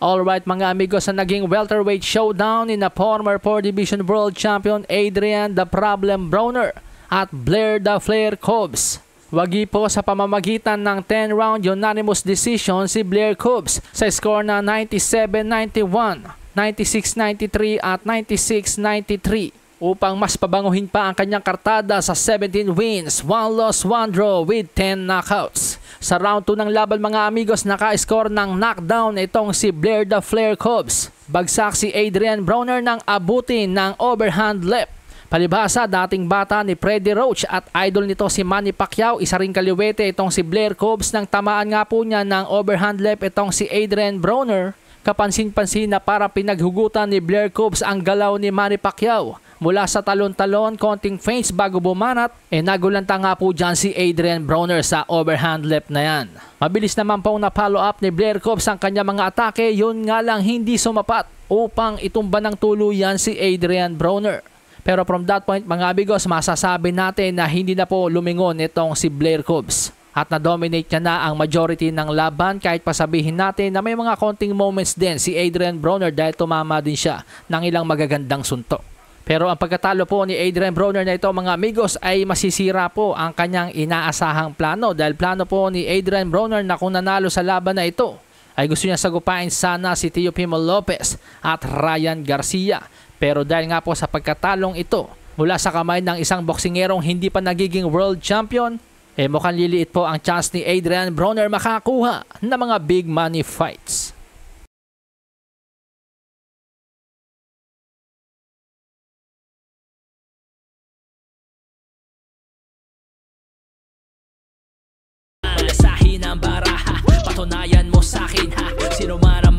Alright mga amigos, sa naging welterweight showdown ni na former 4 Division World Champion Adrian "The Problem" Broner at Blair "The Flair" Cobbs. Wagi po sa pamamagitan ng 10-round unanimous decision si Blair Cobbs sa score na 97-91, 96-93 at 96-93 upang mas pabanguhin pa ang kanyang kartada sa 17 wins, 1 loss, 1 draw with 10 knockouts. Sa round 2 ng laban mga amigos, naka-score ng knockdown itong si Blair "The Flair" Cobbs. Bagsak si Adrian Broner ng abutin ng overhand left. Palibhasa, dating bata ni Freddie Roach at idol nito si Manny Pacquiao, isa ring kaliwete itong si Blair Cobbs nang tamaan nga po niya ng overhand left itong si Adrian Broner. Kapansin-pansin na para pinaghugutan ni Blair Cobbs ang galaw ni Manny Pacquiao. Mula sa talon-talon, konting feints bago bumanat, nagulanta nga po dyan si Adrian Broner sa overhand left na yan. Mabilis naman pong na-follow up ni Blair Cobbs ang kanya mga atake, yun nga lang hindi sumapat upang itumba ng tuluyan si Adrian Broner. Pero from that point mga amigos, masasabi natin na hindi na po lumingon itong si Blair Cobbs. At na-dominate niya na ang majority ng laban, kahit pasabihin natin na may mga konting moments din si Adrian Broner dahil tumama din siya ng ilang magagandang suntok. Pero ang pagkatalo po ni Adrian Broner na ito mga amigos ay masisira po ang kanyang inaasahang plano, dahil plano po ni Adrian Broner na kung nanalo sa laban na ito ay gusto niya sagupain sana si Teofimo Lopez at Ryan Garcia. Pero dahil nga po sa pagkatalong ito mula sa kamay ng isang boksingerong hindi pa nagiging world champion, mukhang liliit po ang chance ni Adrian Broner makakuha ng mga big money fights. Sahin ang baraha, patunayan mo sa'kin ha, sino man ang